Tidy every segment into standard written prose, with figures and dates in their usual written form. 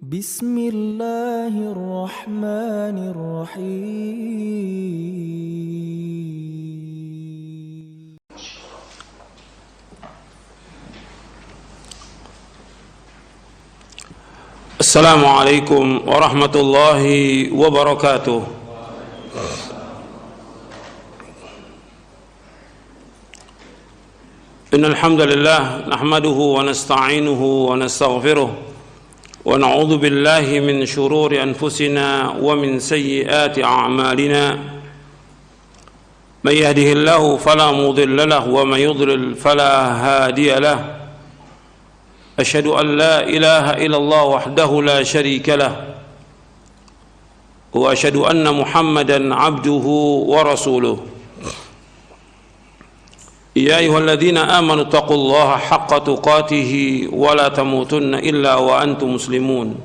Bismillahirrahmanirrahim. Assalamualaikum warahmatullahi wabarakatuh. Innal hamdalillah nahmaduhu wa nasta'inuhu wa nastaghfiruh wa na'udzu billahi min shururi anfusina wa min sayyiati a'malina. May yahdihillahu fala mudilla lahu wa may yudlil fala hadiya lahu. أشهد أن لا إله إلا الله وحده لا شريك له وأشهد أن محمدا عبده ورسوله يا أيها الذين آمنوا اتقوا الله حق تقاته ولا تموتن إلا وأنتم مسلمون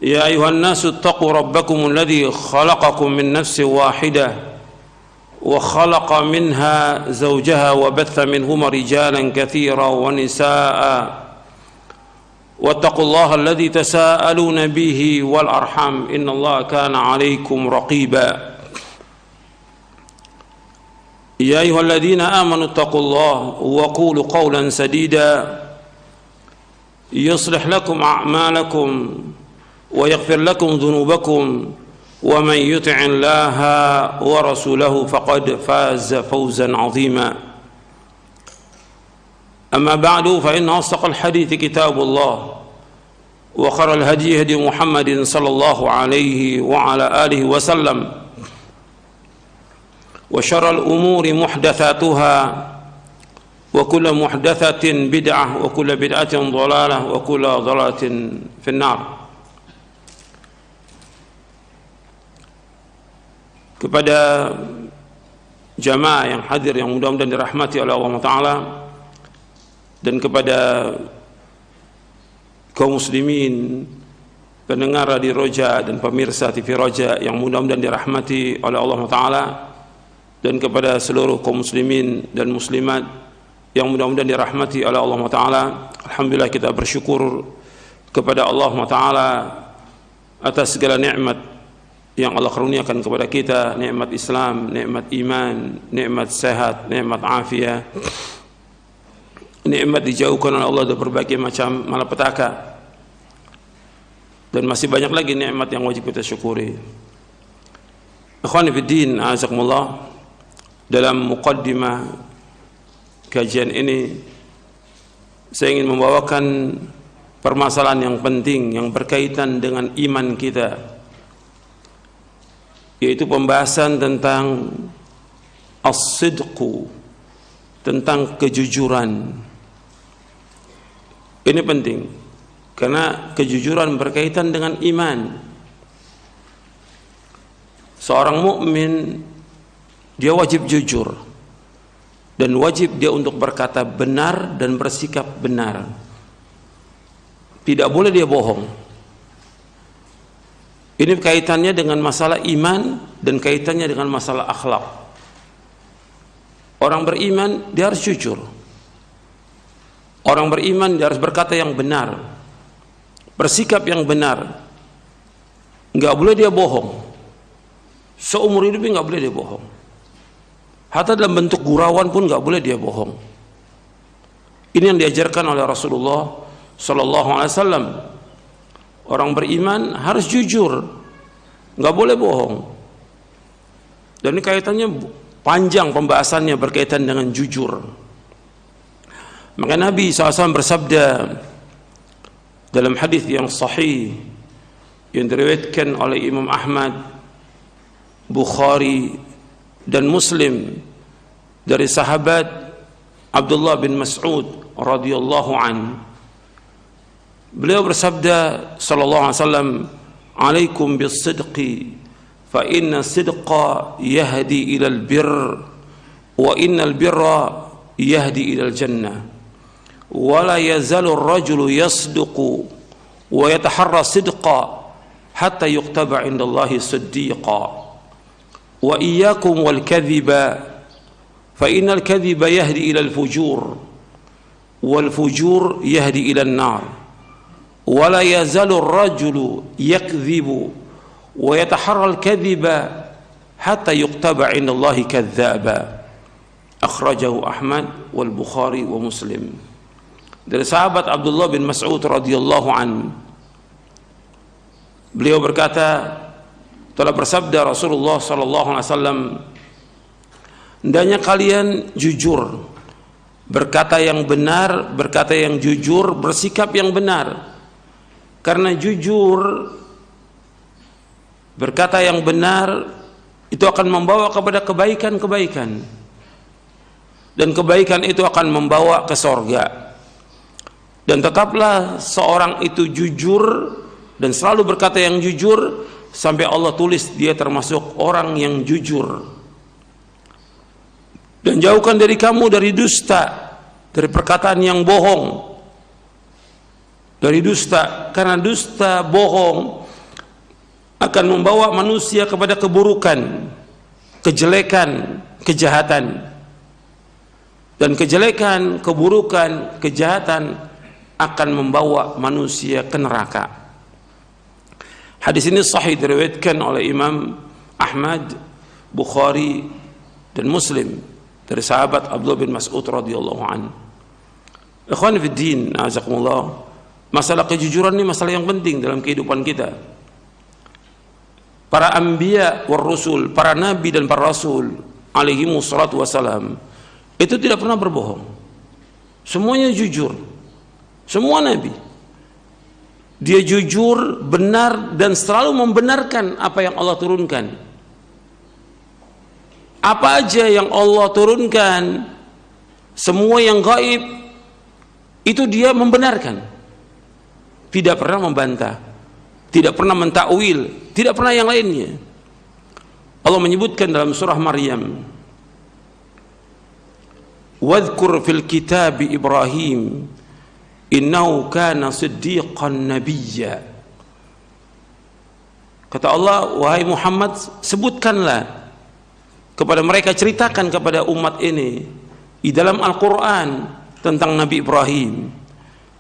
يا أيها الناس اتقوا ربكم الذي خلقكم من نفس واحدة وخلق منها زوجها وبث منهما رجالا كثيرا ونساء واتقوا الله الذي تساءلون به والأرحام إن الله كان عليكم رقيبا يا أيها الذين آمنوا اتقوا الله وقولوا قولا سديدا يصلح لكم أعمالكم ويغفر لكم ذنوبكم ومن يطع الله ورسوله فقد فاز فوزا عظيما أما بعد فإن أصدق الحديث كتاب الله وخير الهدي هدي محمد صلى الله عليه وعلى آله وسلم وشر الأمور محدثاتها وكل محدثة بدعة وكل بدعة ضلالة وكل ضلالة في النار. Kepada jamaah yang hadir yang mudah-mudahan dirahmati oleh Allah Ta'ala, dan kepada kaum muslimin pendengar Radio Roja dan pemirsa TV Roja yang mudah-mudahan dirahmati oleh Allah Ta'ala, dan kepada seluruh kaum muslimin dan muslimat yang mudah-mudahan dirahmati oleh Allah Ta'ala, alhamdulillah kita bersyukur kepada Allah Ta'ala atas segala nikmat yang Allah karuniakan kepada kita, nikmat Islam, nikmat iman, nikmat sehat, nikmat afiat, nikmat dijauhkan oleh Allah dari berbagai macam malapetaka, dan masih banyak lagi nikmat yang wajib kita syukuri. Ikhwani fiddin, a'azakumullah, dalam muqaddimah kajian ini saya ingin membawakan permasalahan yang penting yang berkaitan dengan iman kita, yaitu pembahasan tentang as-sidqu, tentang kejujuran. Ini penting karena kejujuran berkaitan dengan iman. Seorang mukmin dia wajib jujur dan wajib dia untuk berkata benar dan bersikap benar. Tidak boleh dia bohong. Ini kaitannya dengan masalah iman dan kaitannya dengan masalah akhlak. Orang beriman dia harus jujur. Orang beriman dia harus berkata yang benar, bersikap yang benar. Enggak boleh dia bohong. Seumur hidupnya enggak boleh dia bohong. Hatta dalam bentuk gurauan pun enggak boleh dia bohong. Ini yang diajarkan oleh Rasulullah sallallahu alaihi wasallam. Orang beriman harus jujur, nggak boleh bohong. Dan ini kaitannya panjang pembahasannya berkaitan dengan jujur. Maka Nabi SAW bersabda dalam hadis yang sahih yang diriwayatkan oleh Imam Ahmad, Bukhari dan Muslim dari sahabat Abdullah bin Mas'ud radhiyallahu anhu. Beliau bersabda sallallahu alaihi wasallam, "Alaikum bis-sidqi fa inna sidqa yahdi ila al-birr wa innal birra yahdi ila al-jannah wa la yazalu ar-rajulu yasduqu wa yataharra sidqa hatta yuktaba 'inda Allahi siddiqa wa iyyakum wal kadhiba fa innal kadhiba yahdi ila al-fujur wal fujur yahdi ila an-nar wala yazalu ar-rajulu yakdhibu wa yataharra al-kadhiba hatta yuktaba 'inda Allahi kadzdzaba. Akhrajahu Ahmad wal Bukhari wa Muslim. Dari sahabat Abdullah bin Mas'ud radhiyallahu an, beliau berkata, telah bersabda Rasulullah sallallahu alaihi wasallam, hendaknya kalian jujur, berkata yang benar, berkata yang jujur, bersikap yang benar. Karena jujur, berkata yang benar itu akan membawa kepada kebaikan-kebaikan, dan kebaikan itu akan membawa ke sorga. Dan tetaplah seorang itu jujur dan selalu berkata yang jujur sampai Allah tulis dia termasuk orang yang jujur. Dan jauhkan dari kamu dari dusta, dari perkataan yang bohong, dari dusta, karena dusta, bohong akan membawa manusia kepada keburukan, kejelekan, kejahatan. Dan kejelekan, keburukan, kejahatan akan membawa manusia ke neraka. Hadis ini sahih diriwayatkan oleh Imam Ahmad, Bukhari dan Muslim dari sahabat Abdullah bin Mas'ud radhiyallahu an. Ikhwan fi din, azakumullah. Masalah kejujuran ini masalah yang penting dalam kehidupan kita. Para anbiya war rusul, para nabi dan para rasul alaihi wassalatu wassalam, itu tidak pernah berbohong. Semuanya jujur. Semua nabi, dia jujur, benar, dan selalu membenarkan apa yang Allah turunkan. Apa aja yang Allah turunkan, semua yang gaib itu dia membenarkan. Tidak pernah membantah, tidak pernah mentakwil, tidak pernah yang lainnya. Allah menyebutkan dalam surah Maryam, wadhkur fil kitab Ibrahim innahu kana siddiqan nabiyya. Kata Allah, wahai Muhammad, sebutkanlah kepada mereka, ceritakan kepada umat ini di dalam Al-Quran tentang Nabi Ibrahim.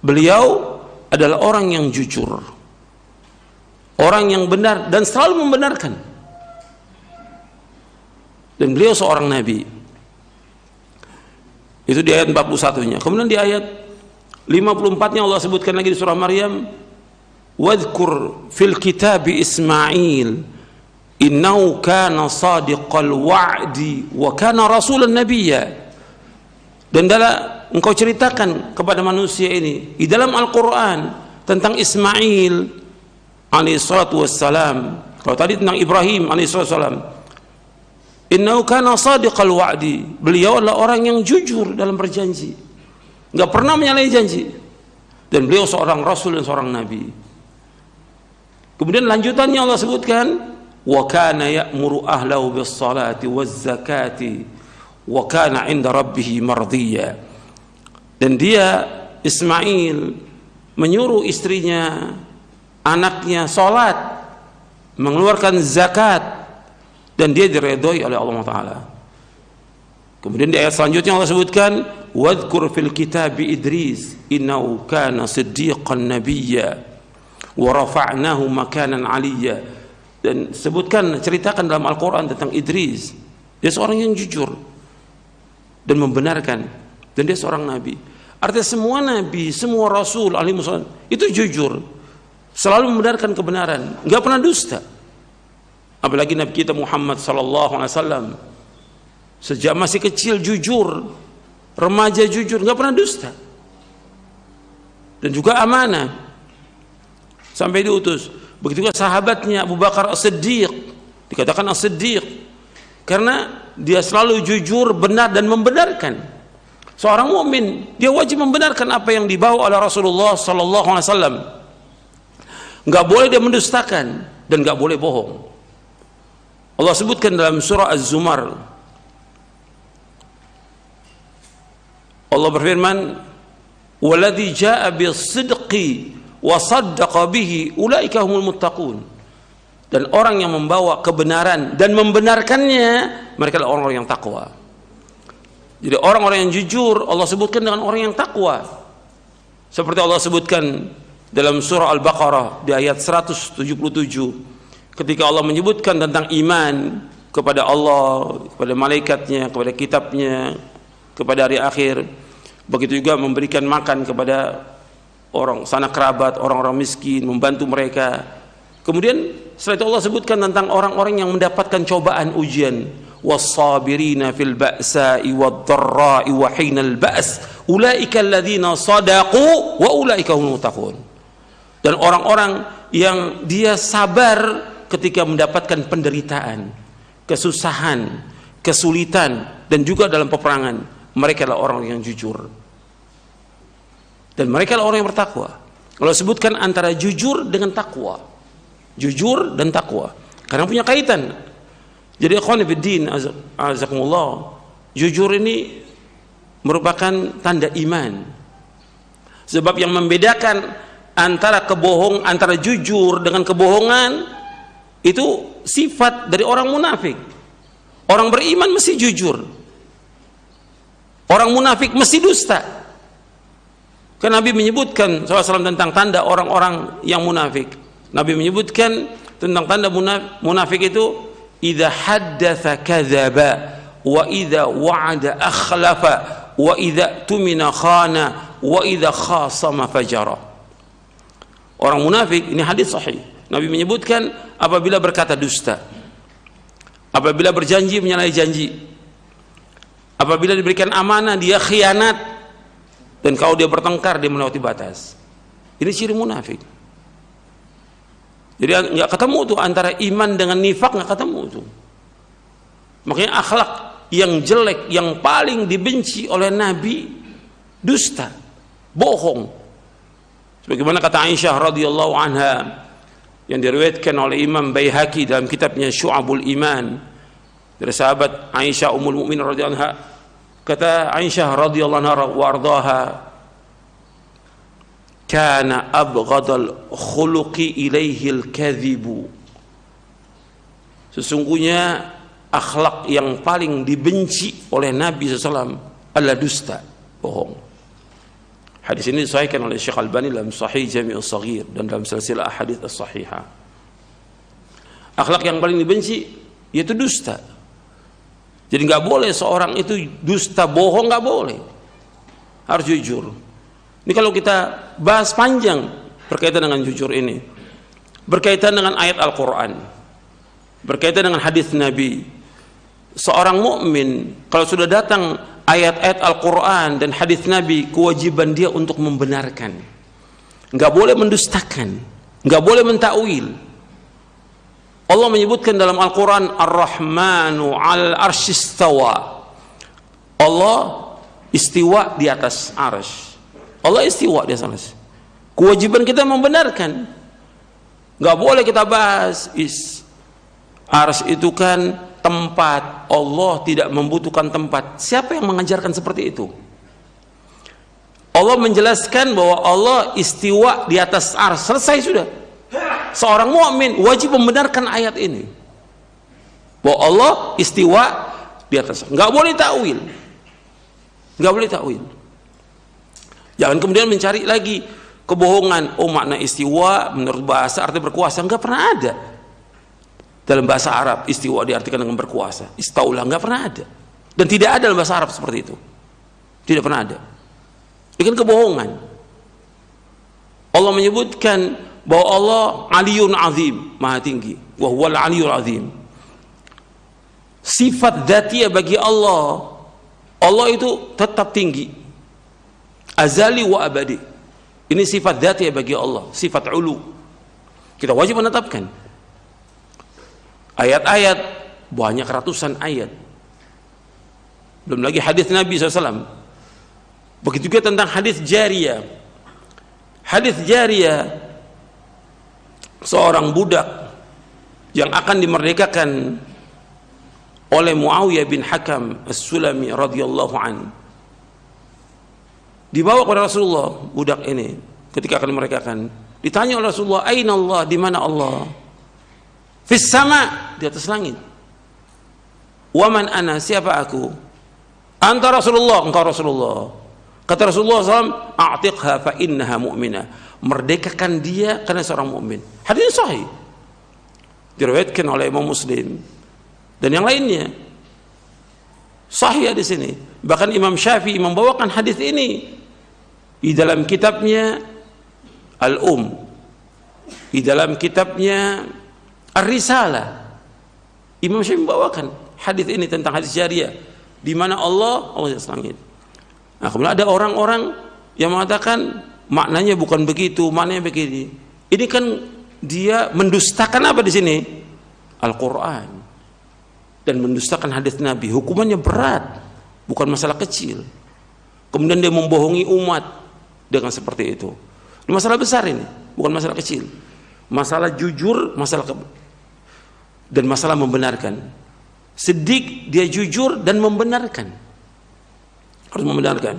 Beliau adalah orang yang jujur, orang yang benar dan selalu membenarkan. Dan beliau seorang nabi. Itu di ayat 41-nya. Kemudian di ayat 54-nya Allah sebutkan lagi di surah Maryam, wadhkur fil kitab Ismail innahu kana sadiqal wa'di wa kana rasulan nabiyya. Dan engkau ceritakan kepada manusia ini di dalam Al-Quran tentang Ismail alaihi salatu wassalam. Kalau tadi tentang Ibrahim alaihi salatu wassalam, innahu kana sadiqal wa'di, beliau adalah orang yang jujur dalam berjanji, nggak pernah menyalahi janji, dan beliau seorang rasul dan seorang nabi. Kemudian lanjutannya Allah sebutkan, wa kana ya'muru ahlahu bis salati waz zakati wa kana 'inda rabbih mardiyya. Dan dia Ismail menyuruh istrinya, anaknya salat, mengeluarkan zakat, dan dia diredhoi oleh Allah Taala. Kemudian di ayat selanjutnya Allah sebutkan, wadhkur fil kitab Idris innahu kana siddiqan nabiyya wa rafa'nahu makanan 'aliyya. Dan sebutkan, ceritakan dalam Al-Quran tentang Idris, dia seorang yang jujur dan membenarkan, dan dia seorang nabi. Artinya semua nabi, semua rasul alaihi wasallam itu jujur, selalu membenarkan kebenaran, nggak pernah dusta. Apalagi Nabi kita Muhammad sallallahu alaihi wasallam, sejak masih kecil jujur, remaja jujur, nggak pernah dusta, dan juga amanah sampai diutus. Begitu juga sahabatnya Abu Bakar As-Siddiq, dikatakan As-Siddiq karena dia selalu jujur, benar, dan membenarkan. Seorang mukmin dia wajib membenarkan apa yang dibawa oleh Rasulullah sallallahu alaihi wasallam. Nggak boleh dia mendustakan dan nggak boleh bohong. Allah sebutkan dalam surah Az-Zumar, Allah berfirman, waladzi jaa bis-sidqi wa saddaqa bihi ulaika humul muttaqun. Dan orang yang membawa kebenaran dan membenarkannya, mereka adalah orang-orang yang takwa. Jadi orang-orang yang jujur Allah sebutkan dengan orang yang takwa. Seperti Allah sebutkan dalam surah Al-Baqarah di ayat 177 ketika Allah menyebutkan tentang iman kepada Allah, kepada malaikatnya, kepada kitabnya, kepada hari akhir, begitu juga memberikan makan kepada orang sanak kerabat, orang-orang miskin, membantu mereka. Kemudian setelah itu Allah sebutkan tentang orang-orang yang mendapatkan cobaan ujian, was-sabirina fil ba'sa'i wad-dharra'i wa hinal ba's ulaika alladzina sadaqu wa ulaika humul muttaqun. Dan orang-orang yang dia sabar ketika mendapatkan penderitaan, kesusahan, kesulitan, dan juga dalam peperangan, mereka adalah orang yang jujur. Dan mereka adalah orang yang bertakwa. Kalau sebutkan antara jujur dengan takwa, jujur dan takwa, karena punya kaitan. Jadi ikhwan fillah, azakumullah, jujur ini merupakan tanda iman. Sebab yang membedakan antara jujur dengan kebohongan itu sifat dari orang munafik. Orang beriman mesti jujur, orang munafik mesti dusta. Kan Nabi menyebutkan SAW tentang tanda orang-orang yang munafik. Nabi menyebutkan tentang tanda munafik itu, idza haddatsa kadzaba wa idza wa'ada akhlafa wa idza tumina khana wa idza khasama fajara. Orang munafik, ini hadis sahih, Nabi menyebutkan apabila berkata dusta, apabila berjanji menyalahi janji, apabila diberikan amanah dia khianat, dan kalau dia bertengkar dia melewati batas. Ini ciri munafik. Jadi nggak ketemu tuh antara iman dengan nifak, nggak ketemu tuh. Makanya akhlak yang jelek yang paling dibenci oleh Nabi dusta, bohong. Sebagaimana kata Aisyah radhiyallahu anha yang diriwayatkan oleh Imam Baihaqi dalam kitabnya Syu'abul Iman dari sahabat Aisyah ummul mukminin radhiyallahu anha, kata Aisyah radhiyallahu anha wa ardhaha, kana abghadal khuluqi ilaihi al-kadhibu, sesungguhnya akhlak yang paling dibenci oleh Nabi SAW adalah dusta, bohong. Hadis ini disahihkan oleh Syekh Albani dalam Sahih Jami'us Shaghir dan dalam silsilah ahadits as-sahihah. Akhlak yang paling dibenci yaitu dusta. Jadi nggak boleh seorang itu dusta, bohong, nggak boleh, harus jujur. Ini kalau kita bahas panjang berkaitan dengan jujur ini, berkaitan dengan ayat Al-Quran, berkaitan dengan hadis Nabi. Seorang mukmin kalau sudah datang ayat-ayat Al-Quran dan hadis Nabi, kewajiban dia untuk membenarkan, nggak boleh mendustakan, nggak boleh mentakwil. Allah menyebutkan dalam Al-Quran, Ar-Rahmanu al-Arshistawa, Allah istiwa di atas arsy. Allah istiwa di atas. Kewajiban kita membenarkan, nggak boleh kita bahas arsy itu kan tempat, Allah tidak membutuhkan tempat. Siapa yang mengajarkan seperti itu? Allah menjelaskan bahwa Allah istiwa di atas arsy, selesai sudah. Seorang mukmin wajib membenarkan ayat ini, bahwa Allah istiwa di atas, nggak boleh takwil, nggak boleh takwil. Jangan kemudian mencari lagi kebohongan. Oh, makna istiwa menurut bahasa arti berkuasa, nggak pernah ada dalam bahasa Arab. Istiwa diartikan dengan berkuasa, istaulah, nggak pernah ada, dan tidak ada dalam bahasa Arab seperti itu, tidak pernah ada. Ini kan kebohongan. Allah menyebutkan bahwa Allah Aliyun Azim, maha tinggi, wa huwal Aliyul Azim. Sifat dzatiyah bagi Allah, Allah itu tetap tinggi, azali wa abadi. Ini sifat dzatiyah bagi Allah, sifat ulu. Kita wajib menetapkan. Ayat-ayat banyak, ratusan ayat, belum lagi hadis Nabi SAW. Begitu juga tentang hadis jariyah. Hadis jariyah, seorang budak yang akan dimerdekakan oleh Muawiyah bin Hakam As-Sulami radhiyallahu an. Dibawa kepada Rasulullah budak ini ketika akan dimerdekakan. Ditanya oleh Rasulullah, "Aina Allah?" Di mana Allah? "Fis sama," di atas langit. "Wa man ana?" Siapa aku? "Anta Rasulullah," engkau Rasulullah. Kata Rasulullah SAW, a'tiqha fa innaha mu'minah. Merdekakan dia karena seorang mukmin. Hadis sahih. Diriwayatkan oleh Imam Muslim dan yang lainnya. Sahih di sini. Bahkan Imam Syafi'i membawakan hadis ini di dalam kitabnya di dalam kitabnya Ar-Risalah. Imam Syafi'i membawakan hadis ini tentang hadis jariah, di mana Allah di langit. Nah, kemudian ada orang-orang yang mengatakan maknanya bukan begitu, maknanya begini. Ini kan dia mendustakan apa di sini? Al-Quran, dan mendustakan hadis Nabi. Hukumannya berat, bukan masalah kecil. Kemudian dia membohongi umat dengan seperti itu. Ini masalah besar, ini bukan masalah kecil. Masalah jujur, dan masalah membenarkan. Siddiq, dia jujur dan membenarkan, harus membenarkan.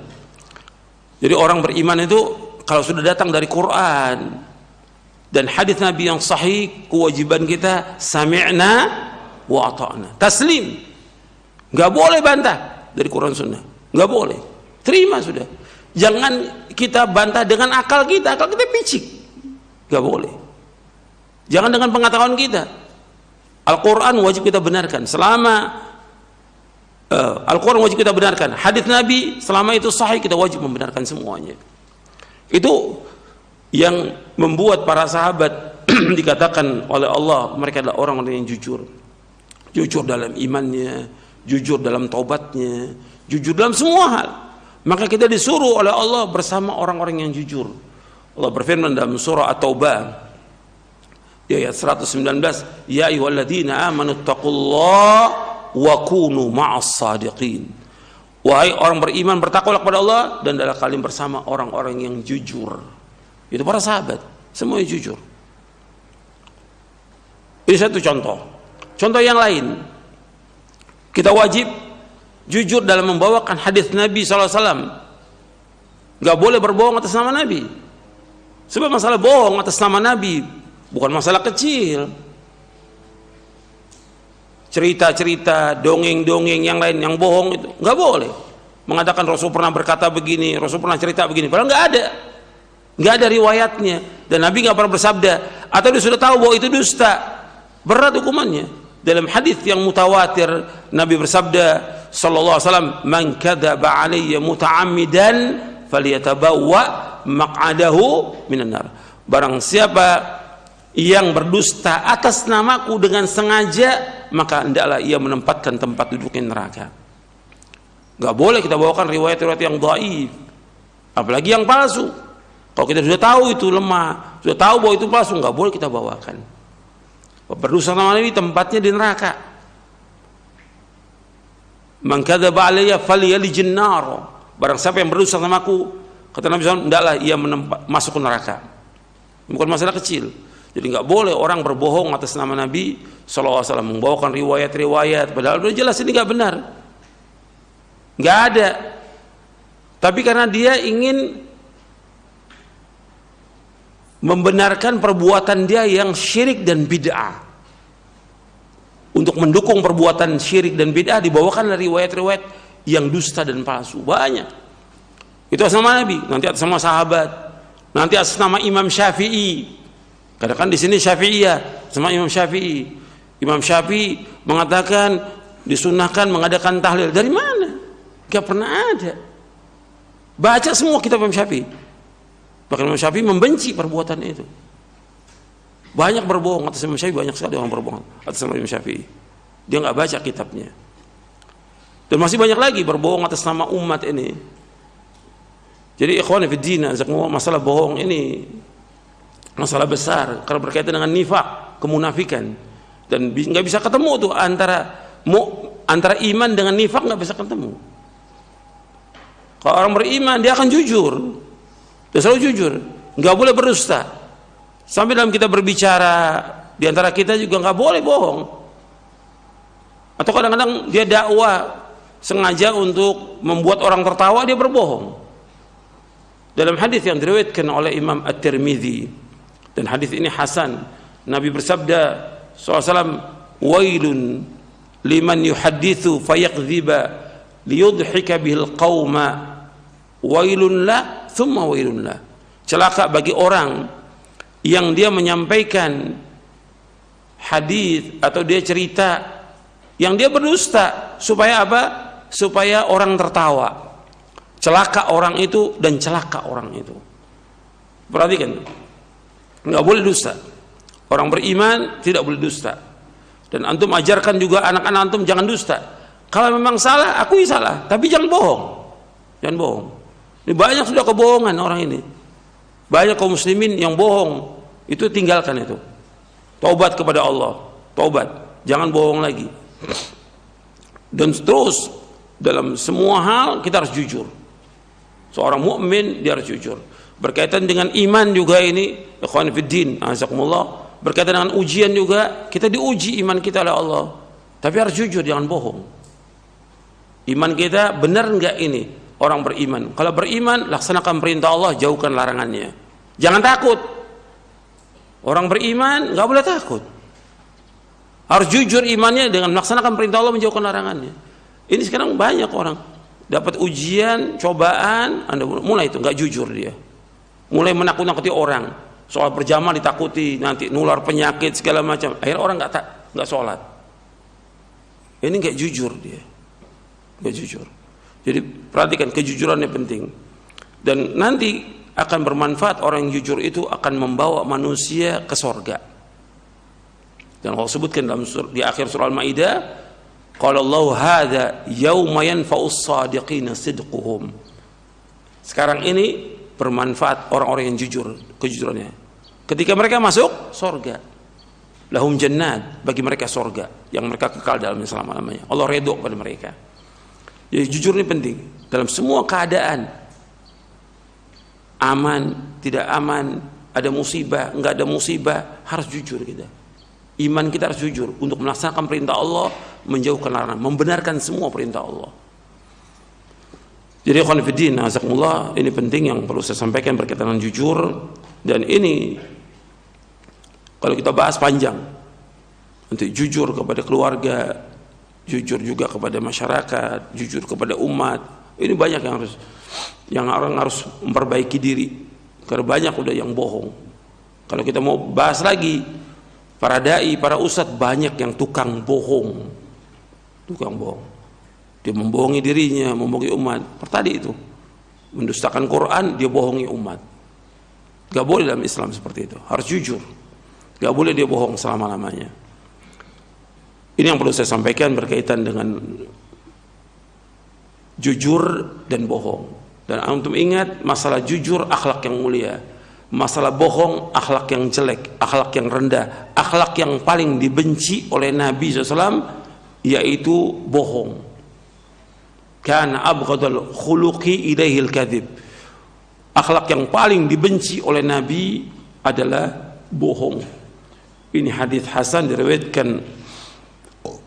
Jadi orang beriman itu kalau sudah datang dari Quran dan hadis Nabi yang sahih, kewajiban kita sami'na wa ata'na, taslim. Nggak boleh bantah dari Quran Sunnah, nggak boleh, terima sudah. Jangan kita bantah dengan akal kita picik, nggak boleh. Jangan dengan pengetahuan kita. Al-Quran wajib kita benarkan selama Al-Quran wajib kita benarkan. Hadis Nabi selama itu sahih, kita wajib membenarkan semuanya. Itu yang membuat para sahabat dikatakan oleh Allah mereka adalah orang-orang yang jujur. Jujur dalam imannya, jujur dalam taubatnya, jujur dalam semua hal. Maka kita disuruh oleh Allah bersama orang-orang yang jujur. Allah berfirman dalam surah At-Taubah di ayat 119, ya ayyuhalladzina amanu taqullaha wa kunu ma'as sadiqin. Wahai orang beriman, bertakwalah kepada Allah dan adalah kalian bersama orang-orang yang jujur. Itu para sahabat, semuanya jujur. Ini satu contoh. Contoh yang lain, kita wajib jujur dalam membawakan hadis Nabi SAW. Gak boleh berbohong atas nama Nabi. Sebab masalah bohong atas nama Nabi bukan masalah kecil. Cerita-cerita, dongeng-dongeng yang lain yang bohong itu nggak boleh. Mengatakan Rasul pernah berkata begini, Rasul pernah cerita begini, padahal nggak ada riwayatnya, dan Nabi nggak pernah bersabda, atau dia sudah tahu bahwa itu dusta, berat hukumannya. Dalam hadis yang mutawatir Nabi bersabda sallallahu alaihi wasallam, man kadzaba alayya muta'ammidan falyatabawwa maq'adahu minan nar. Barang siapa yang berdusta atas namaku dengan sengaja, maka hendaklah ia menempatkan tempat duduknya neraka. Gak boleh kita bawakan riwayat-riwayat yang dhaif, apalagi yang palsu. Kalau kita sudah tahu itu lemah, sudah tahu bahwa itu palsu, gak boleh kita bawakan. Berdusta nama Nabi tempatnya di neraka. Man kadzaba alayya falyalijin nar. Barang siapa yang berdusta namaku, kata Nabi SAW, hendaklah ia masuk ke neraka. Bukan masalah kecil. Jadi nggak boleh orang berbohong atas nama Nabi SAW, membawakan riwayat-riwayat padahal udah jelas ini nggak benar, nggak ada. Tapi karena dia ingin membenarkan perbuatan dia yang syirik dan bid'ah, untuk mendukung perbuatan syirik dan bid'ah dibawakan riwayat-riwayat yang dusta dan palsu banyak. Itu atas nama Nabi, nanti atas nama sahabat, nanti atas nama Imam Syafi'i. Kadang-kadang di sini Syafi'iyah sama Imam Syafi'i. Imam Syafi'i mengatakan disunahkan mengadakan tahlil. Dari mana? Gak pernah ada. Baca semua kitab Imam Syafi'i. Bahkan Imam Syafi'i membenci perbuatan itu. Banyak berbohong atas Imam Syafi'i, banyak sekali orang berbohong atas nama Imam Syafi'i. Dia nggak baca kitabnya. Dan masih banyak lagi berbohong atas nama umat ini. Jadi ikhwan fillah, masalah bohong ini masalah besar karena berkaitan dengan nifak, kemunafikan, dan nggak bisa ketemu tuh antara iman dengan nifak, nggak bisa ketemu. Kalau orang beriman dia akan jujur, dia selalu jujur, nggak boleh berdusta. Sampai dalam kita berbicara di antara kita juga nggak boleh bohong. Atau kadang-kadang dia dakwah sengaja untuk membuat orang tertawa, dia berbohong. Dalam hadis yang diriwayatkan oleh Imam At-Tirmidzi, dan hadis ini hasan, Nabi bersabda SAW, wailun liman yuhadithu fayakdziba liyudhika bihil qawma wailun la thumma wailun la. Celaka bagi orang yang dia menyampaikan hadis atau dia cerita yang dia berdusta, supaya apa? Supaya orang tertawa. Celaka orang itu dan celaka orang itu. Perhatikan, nggak boleh dusta. Orang beriman tidak boleh dusta. Dan antum ajarkan juga anak-anak antum jangan dusta. Kalau memang salah, akui salah, tapi jangan bohong. Jangan bohong. Ini banyak sudah kebohongan orang ini. Banyak kaum muslimin yang bohong. Itu tinggalkan itu. Taubat kepada Allah. Taubat. Jangan bohong lagi. Dan terus dalam semua hal kita harus jujur. Seorang mukmin dia harus jujur. Berkaitan dengan iman juga ini, ikhwan fiddin, azakumullah. Berkaitan dengan ujian juga, kita diuji iman kita oleh Allah. Tapi harus jujur, jangan bohong. Iman kita benar enggak ini? Orang beriman. Kalau beriman, laksanakan perintah Allah, jauhkan larangannya. Jangan takut. Orang beriman enggak boleh takut. Harus jujur imannya dengan melaksanakan perintah Allah, menjauhkan larangannya. Ini sekarang banyak orang dapat ujian, cobaan, Anda mulai itu enggak jujur dia. Mulai menakut-nakuti orang. Soal berjamaah ditakuti, nanti nular penyakit segala macam. Akhirnya orang enggak sholat. Ini enggak jujur dia. Enggak jujur. Jadi perhatikan, kejujurannya penting. Dan nanti akan bermanfaat. Orang yang jujur itu akan membawa manusia ke sorga. Dan Allah sebutkan di akhir surah Al-Maidah, qala Allah hadza yauma yanfa'us shadiqina sidquhum. Sekarang ini bermanfaat orang-orang yang jujur kejujurannya. Ketika mereka masuk sorga, lahum jannat, bagi mereka sorga yang mereka kekal dalamnya selama-lamanya. Allah redha pada mereka. Jadi jujur ini penting dalam semua keadaan. Aman, tidak aman, ada musibah, enggak ada musibah, harus jujur kita. Iman kita harus jujur untuk melaksanakan perintah Allah, menjauhkan larangan, membenarkan semua perintah Allah. Jadi ikhwan fillah, azakumullah, ini penting yang perlu saya sampaikan berkaitan dengan jujur. Dan ini kalau kita bahas panjang, untuk jujur kepada keluarga, jujur juga kepada masyarakat, jujur kepada umat. Ini banyak yang orang harus memperbaiki diri, karena banyak udah yang bohong. Kalau kita mau bahas lagi, para dai, para ustadz, banyak yang tukang bohong. Tukang bohong. Dia membohongi dirinya, membohongi umat. Tadi itu mendustakan Quran, dia bohongi umat. Gak boleh dalam Islam seperti itu. Harus jujur. Gak boleh dia bohong selama-lamanya. Ini yang perlu saya sampaikan berkaitan dengan jujur dan bohong. Dan antum ingat, masalah jujur akhlak yang mulia, masalah bohong akhlak yang jelek, akhlak yang rendah, akhlak yang paling dibenci oleh Nabi SAW, yaitu bohong. Kana abghadul khuluqi ilaihil kadhib. Akhlak yang paling dibenci oleh Nabi adalah bohong. Ini hadis hasan diriwayatkan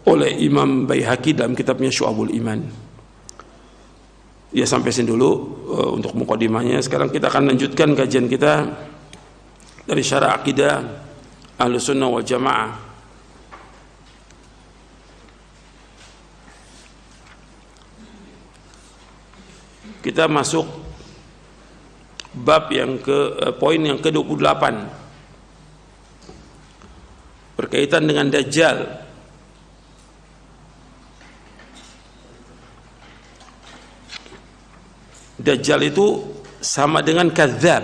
oleh Imam Baihaqi dalam kitabnya Syu'abul Iman. Ya, sampai sini dulu untuk mukadimahnya. Sekarang kita akan lanjutkan kajian kita dari syarah akidah Ahlussunnah wal Jamaah. Kita masuk bab yang poin yang ke-28 berkaitan dengan Dajjal. Dajjal itu sama dengan kadzab,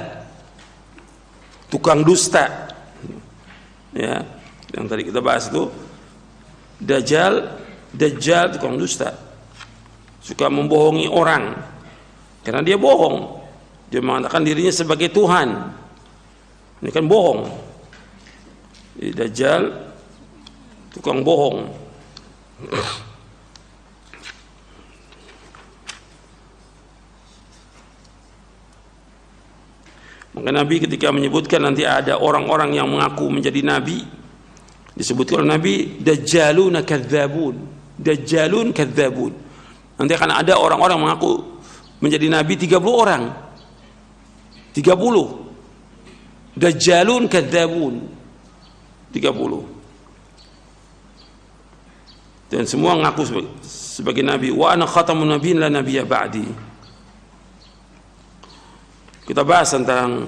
tukang dusta. Ya, yang tadi kita bahas itu Dajjal tukang dusta, suka membohongi orang karena dia bohong. Dia mengatakan dirinya sebagai Tuhan. Ini kan bohong. Jadi Dajjal tukang bohong. Maka Nabi ketika menyebutkan nanti ada orang-orang yang mengaku menjadi Nabi, disebutkan oleh Nabi, Dajjaluna kadzabun. Dajjalun kadzabun. Nanti akan ada orang-orang mengaku menjadi Nabi 30 orang. 30. Dajjalun kadzabun. 30. Dan semua mengaku sebagai Nabi. Wa ana khatamun nabiyyin la nabiyya ba'di. kita bahas tentang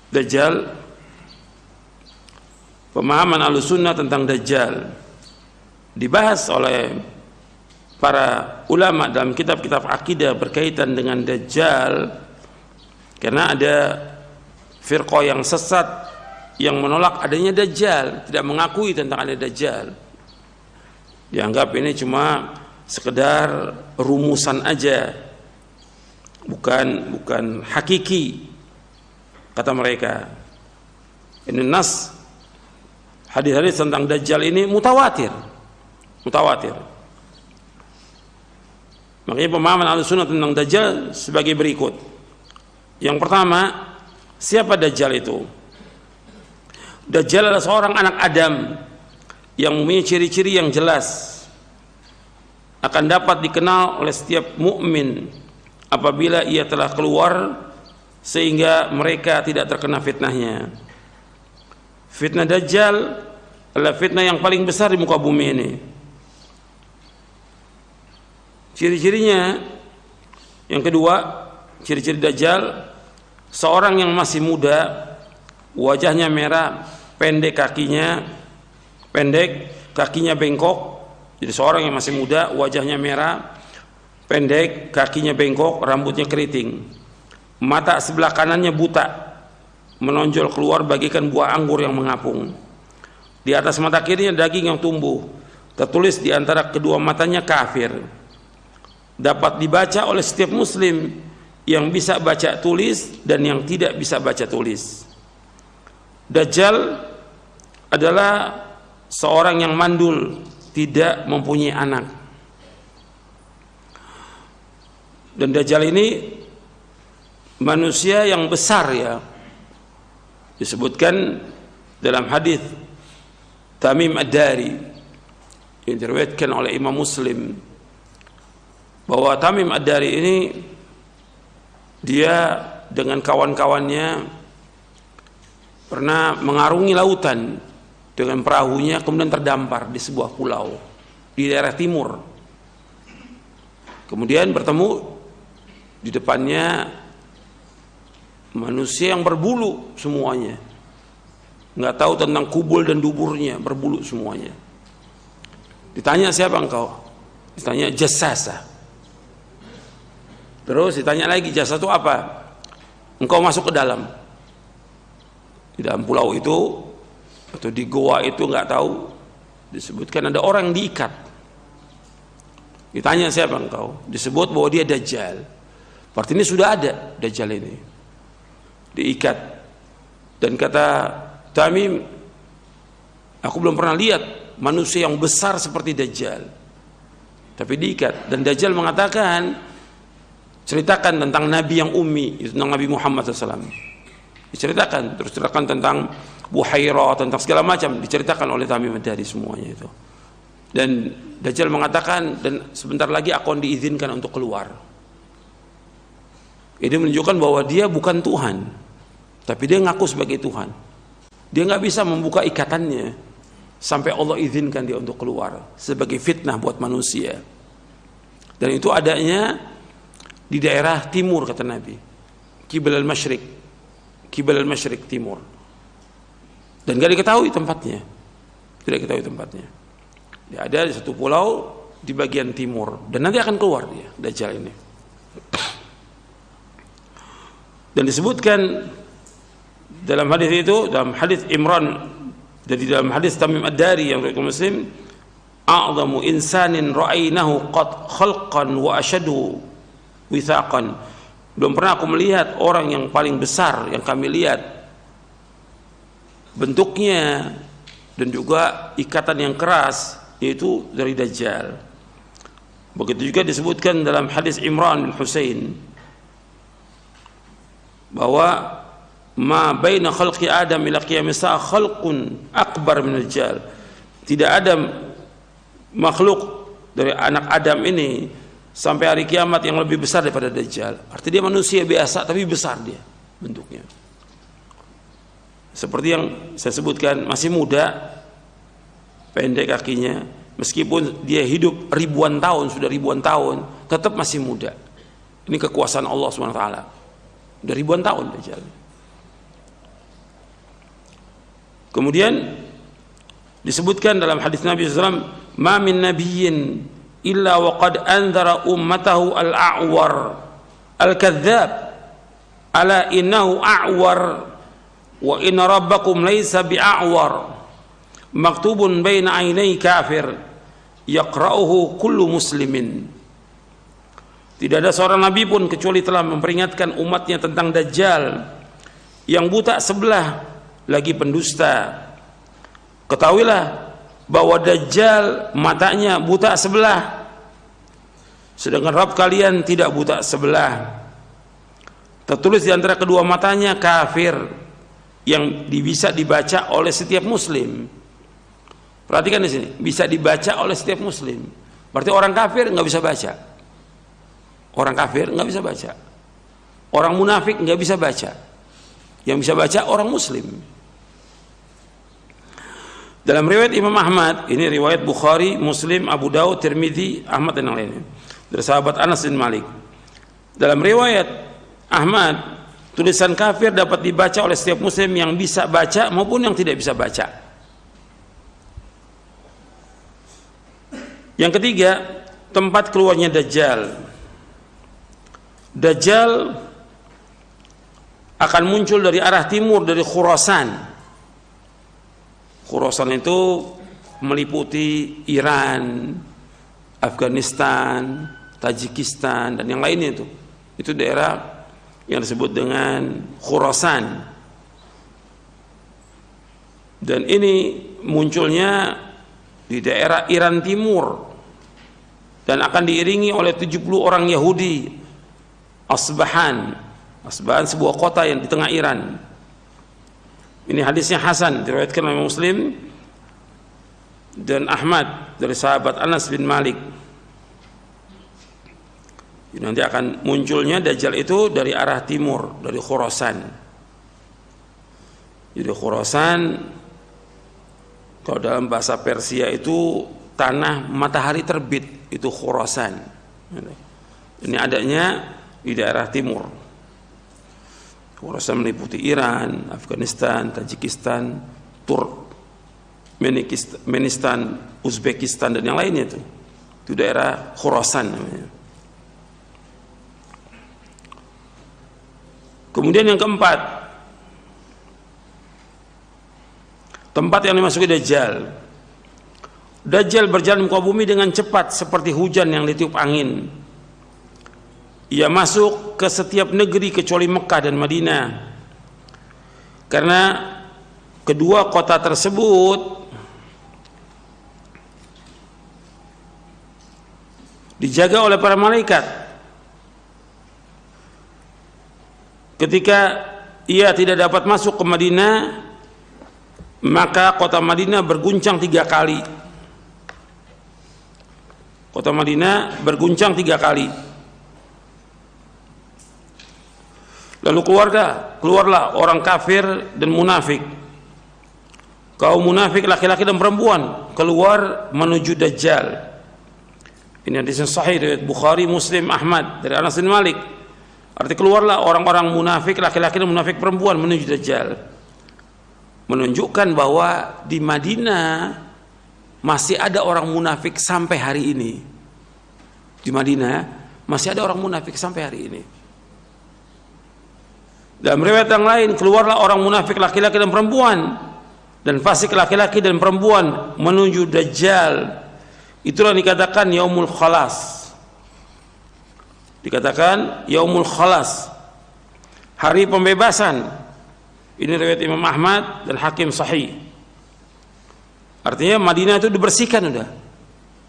Dajjal. Pemahaman Ahlussunnah tentang Dajjal dibahas oleh para ulama dalam kitab-kitab akidah berkaitan dengan Dajjal, karena ada firqah yang sesat yang menolak adanya Dajjal, tidak mengakui tentang ada Dajjal. Dianggap ini cuma sekedar rumusan aja, bukan hakiki, kata mereka. Ini nas hadis-hadis tentang Dajjal ini mutawatir. Makanya pemahaman Ahlussunnah tentang Dajjal sebagai berikut. Yang pertama, siapa Dajjal itu? Dajjal adalah seorang anak Adam yang mempunyai ciri-ciri yang jelas, akan dapat dikenal oleh setiap mukmin apabila ia telah keluar, sehingga mereka tidak terkena fitnahnya. Fitnah Dajjal adalah fitnah yang paling besar di muka bumi ini. Ciri-cirinya, yang kedua, ciri-ciri Dajjal, seorang yang masih muda, wajahnya merah, pendek kakinya bengkok. Jadi seorang yang masih muda, wajahnya merah, pendek, kakinya bengkok, rambutnya keriting, mata sebelah kanannya buta, menonjol keluar bagaikan buah anggur yang mengapung. Di atas mata kirinya daging yang tumbuh, tertulis di antara kedua matanya kafir. Dapat dibaca oleh setiap muslim yang bisa baca tulis dan yang tidak bisa baca tulis. Dajjal adalah seorang yang mandul, tidak mempunyai anak. Dan Dajjal ini manusia yang besar, ya. Disebutkan dalam hadis Tamim Ad-Dari yang diriwayatkan oleh Imam Muslim bahwa Tamim Ad-Dari ini dia dengan kawan-kawannya pernah mengarungi lautan dengan perahunya, kemudian terdampar di sebuah pulau di daerah timur. Kemudian bertemu di depannya manusia yang berbulu semuanya, nggak tahu tentang kubul dan duburnya, berbulu semuanya. Ditanya, siapa engkau? Ditanya, Jassasa. Terus ditanya lagi, jasa itu apa? Engkau masuk ke dalam. Di dalam pulau itu atau di goa itu nggak tahu, disebutkan ada orang yang diikat. Ditanya, siapa engkau? Disebut bahwa dia Dajjal. Berarti ini sudah ada Dajjal ini, diikat. Dan kata Tamim, aku belum pernah lihat manusia yang besar seperti Dajjal, tapi diikat. Dan Dajjal mengatakan, ceritakan tentang Nabi yang ummi, itu tentang Nabi Muhammad SAW. Diceritakan, terus ceritakan tentang Buhairah, tentang segala macam, diceritakan oleh Tamim Ad-Dari semuanya itu. Dan Dajjal mengatakan, dan sebentar lagi aku akan diizinkan untuk keluar. Ini menunjukkan bahwa dia bukan Tuhan, tapi dia ngaku sebagai Tuhan. Dia nggak bisa membuka ikatannya sampai Allah izinkan dia untuk keluar, sebagai fitnah buat manusia. Dan itu adanya di daerah timur, kata Nabi, Qibal al-Masyriq, timur. Dan gak diketahui tempatnya, tidak diketahui tempatnya. Dia ada di satu pulau di bagian timur, dan nanti akan keluar dia, Dajjal ini. Dan disebutkan dalam hadis itu, dalam hadis Imran, jadi dalam hadis Tamim Ad-Dari yang riwayat Muslim, a'zamu insanin ra'ainahu qad khalqan wa ashadu withaqan. Belum pernah aku melihat orang yang paling besar yang kami lihat bentuknya dan juga ikatan yang keras, yaitu dari Dajjal. Begitu juga disebutkan dalam hadis Imran bin Husain bahwa ma baina khalqi Adam ila qiyamis sa'a khalqun akbar min Dajjal. Tidak ada makhluk dari anak Adam ini sampai hari kiamat yang lebih besar daripada Dajjal. Artinya dia manusia biasa tapi besar dia bentuknya. Seperti yang saya sebutkan, masih muda, pendek kakinya, meskipun dia hidup ribuan tahun, sudah ribuan tahun, tetap masih muda. Ini kekuasaan Allah SWT. Udah ribuan tahun Dajjal. Kemudian disebutkan dalam hadis Nabi SAW, ma min nabiyyin illa waqad anzara ummatahu al-a'war al-kadzdzab ala innahu a'war wa inna rabbakum laysa bi'a'war maktubun baina ainai kafir yaqra'uhu kullu muslimin. Tidak ada seorang nabi pun kecuali telah memperingatkan umatnya tentang Dajjal yang buta sebelah lagi pendusta. Ketahuilah bahwa Dajjal matanya buta sebelah, sedangkan Rabb kalian tidak buta sebelah. Tertulis di antara kedua matanya kafir, yang bisa dibaca oleh setiap muslim. Perhatikan di sini, bisa dibaca oleh setiap muslim. Berarti orang kafir nggak bisa baca. Orang kafir nggak bisa baca. Orang munafik nggak bisa baca. Yang bisa baca orang muslim. Dalam riwayat Imam Ahmad, ini riwayat Bukhari, Muslim, Abu Daud, Tirmidzi, Ahmad dan yang lainnya, dari sahabat Anas bin Malik. Dalam riwayat Ahmad, tulisan kafir dapat dibaca oleh setiap muslim yang bisa baca maupun yang tidak bisa baca. Yang ketiga, tempat keluarnya Dajjal. Dajjal akan muncul dari arah timur, dari Khurasan. Khurasan itu meliputi Iran, Afghanistan, Tajikistan dan yang lainnya itu. Itu daerah yang disebut dengan Khurasan. Dan ini munculnya di daerah Iran Timur dan akan diiringi oleh 70 orang Yahudi. Asbahan sebuah kota yang di tengah Iran. Ini hadisnya hasan, diriwayatkan oleh Muslim dan Ahmad dari sahabat Anas bin Malik. Nanti akan munculnya Dajjal itu dari arah timur, dari Khurasan. Jadi Khurasan, kalau dalam bahasa Persia itu tanah matahari terbit, itu Khurasan. Ini adanya di daerah timur. Khurasan meliputi Iran, Afghanistan, Tajikistan, Turkmenistan, Uzbekistan dan yang lainnya itu. Itu daerah Khurasan namanya. Kemudian yang keempat, tempat yang dimasuki Dajjal. Dajjal berjalan muka bumi dengan cepat seperti hujan yang ditiup angin. Ia masuk ke setiap negeri kecuali Mekah dan Madinah, karena kedua kota tersebut dijaga oleh para malaikat. Ketika ia tidak dapat masuk ke Madinah, maka kota Madinah berguncang 3 kali. Kota Madinah berguncang 3 kali. Lalu keluarlah orang kafir dan munafik. Kaum munafik laki-laki dan perempuan keluar menuju Dajjal. Ini hadis sahih riwayat Bukhari, Muslim, Ahmad dari Anas bin Malik. Arti keluarlah orang-orang munafik laki-laki dan munafik perempuan menuju Dajjal. Menunjukkan bahwa di Madinah masih ada orang munafik sampai hari ini. Di Madinah masih ada orang munafik sampai hari ini. Dalam riwayat yang lain, keluarlah orang munafik laki-laki dan perempuan dan fasik laki-laki dan perempuan menuju Dajjal. Itulah dikatakan Yaumul Khalas. Dikatakan Yaumul Khalas, hari pembebasan. Ini riwayat Imam Ahmad dan Hakim Sahih. Artinya Madinah itu dibersihkan sudah.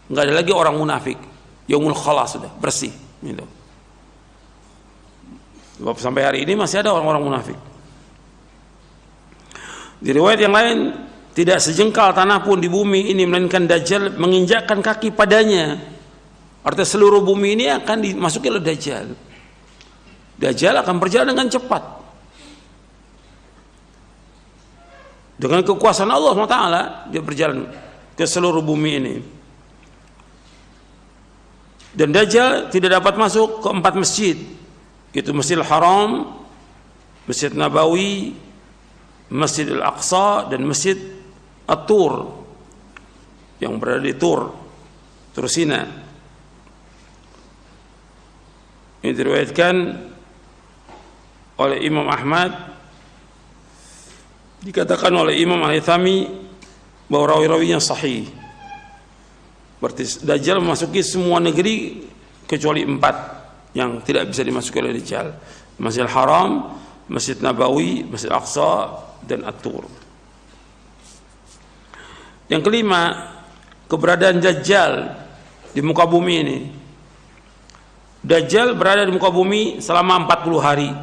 Enggak ada lagi orang munafik. Yaumul Khalas sudah bersih gitu. Sebab sampai hari ini masih ada orang-orang munafik. Di riwayat yang lain, tidak sejengkal tanah pun di bumi ini melainkan Dajjal menginjakkan kaki padanya. Artinya seluruh bumi ini akan dimasuki oleh Dajjal. Dajjal akan berjalan dengan cepat. Dengan kekuasaan Allah SWT, dia berjalan ke seluruh bumi ini. Dan Dajjal tidak dapat masuk ke 4 masjid. Itu Masjidil Haram, Masjid Nabawi, Masjid Al-Aqsa, dan Masjid At-Tur yang berada di Tur Sina. Ini diriwayatkan oleh Imam Ahmad, dikatakan oleh Imam Al-Haythami bahwa rawi-rawinya sahih. Berarti Dajjal memasuki semua negeri kecuali 4 yang tidak bisa dimasuki oleh Dajjal: Masjidil Haram, Masjid Nabawi, Masjid Aqsa, dan At-Tur. Yang kelima, keberadaan Dajjal di muka bumi ini. Dajjal berada di muka bumi selama 40 hari.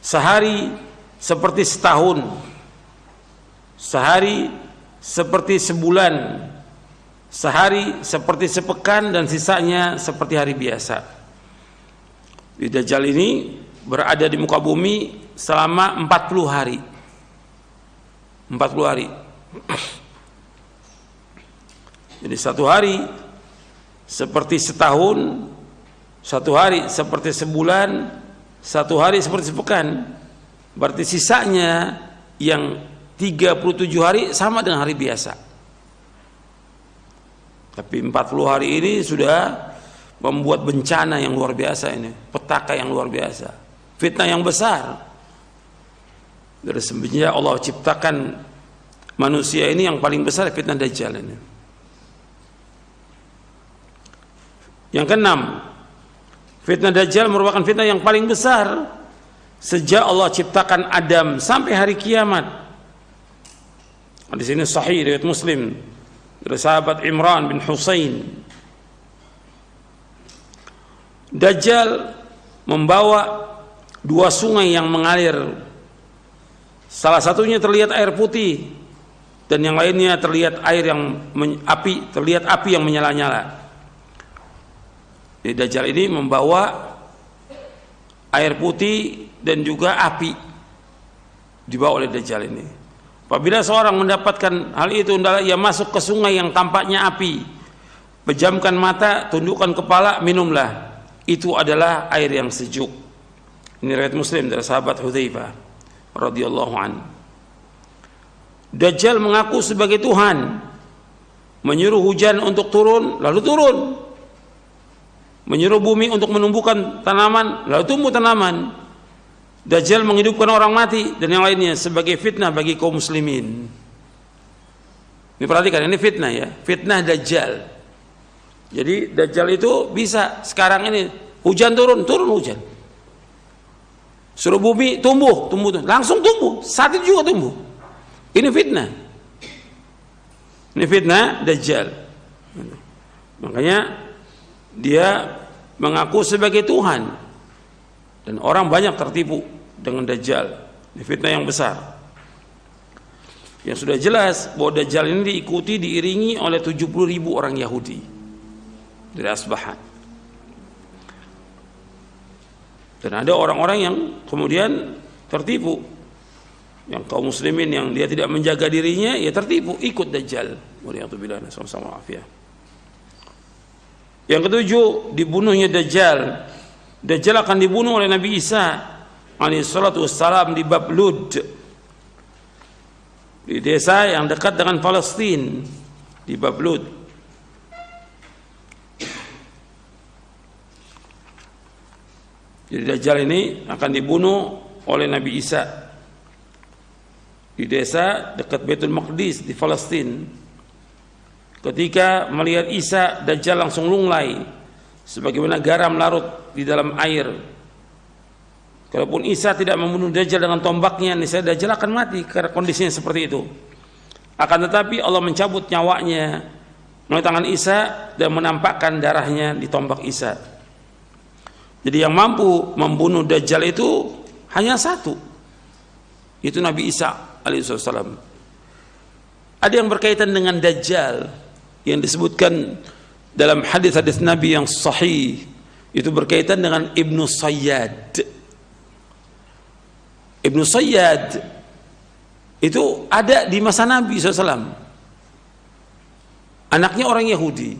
Sehari seperti setahun, sehari seperti sebulan, sehari seperti sepekan, dan sisanya seperti hari biasa. Di Dajjal ini berada di muka bumi selama 40 hari. 40 hari. Jadi satu hari seperti setahun, satu hari seperti sebulan, satu hari seperti sepekan. Berarti sisanya yang 37 hari sama dengan hari biasa. Tapi 40 hari ini sudah membuat bencana yang luar biasa ini, petaka yang luar biasa, fitnah yang besar. Dari sebenarnya Allah ciptakan manusia ini yang paling besar fitnah Dajjal ini. Yang keenam, fitnah Dajjal merupakan fitnah yang paling besar sejak Allah ciptakan Adam sampai hari kiamat. Di sini sahih riwayat Muslim dari sahabat Imran bin Husain. Dajjal membawa 2 sungai yang mengalir. Salah satunya terlihat air putih dan yang lainnya terlihat air yang terlihat api yang menyala-nyala. Jadi Dajjal ini membawa air putih dan juga api dibawa oleh Dajjal ini. Apabila seorang mendapatkan hal itu, ia masuk ke sungai yang tampaknya api, pejamkan mata, tundukkan kepala, minumlah. Itu adalah air yang sejuk. Ini riwayat Muslim dari sahabat Hudzaifah radhiyallahu an. Dajjal mengaku sebagai Tuhan, menyuruh hujan untuk turun, lalu turun. Menyuruh bumi untuk menumbuhkan tanaman, lalu tumbuh tanaman. Dajjal menghidupkan orang mati dan yang lainnya sebagai fitnah bagi kaum muslimin. Ini perhatikan, ini fitnah ya, fitnah Dajjal. Jadi Dajjal itu bisa sekarang ini hujan turun hujan. Suruh bumi tumbuh, langsung tumbuh, saat itu juga tumbuh. Ini fitnah. Ini fitnah Dajjal. Makanya dia mengaku sebagai Tuhan dan orang banyak tertipu dengan Dajjal. Ini fitnah yang besar. Yang sudah jelas bahwa Dajjal ini diikuti, diiringi oleh 70.000 orang Yahudi dari Asbahan. Dan ada orang-orang yang kemudian tertipu, yang kaum muslimin yang dia tidak menjaga dirinya, ya tertipu, ikut Dajjal. Waliyatubillah, sama-sama afiyah. Yang ketujuh, dibunuhnya Dajjal. Dajjal akan dibunuh oleh Nabi Isa alaihissalatu wassalam di Bablud, di desa yang dekat dengan Palestina, di Bablud. Jadi Dajjal ini akan dibunuh oleh Nabi Isa di desa dekat Baitul Maqdis di Palestina. Ketika melihat Isa, Dajjal langsung lunglai sebagaimana garam larut di dalam air. Kalaupun Isa tidak membunuh Dajjal dengan tombaknya, niscaya Dajjal akan mati karena kondisinya seperti itu. Akan tetapi Allah mencabut nyawanya melalui tangan Isa dan menampakkan darahnya di tombak Isa. Jadi yang mampu membunuh Dajjal itu hanya satu, itu Nabi Isa alaihissalam. Ada yang berkaitan dengan Dajjal yang disebutkan dalam hadis-hadis Nabi yang sahih, itu berkaitan dengan Ibnu Sayyad. Ibnu Sayyad itu ada di masa Nabi SAW. Anaknya orang Yahudi,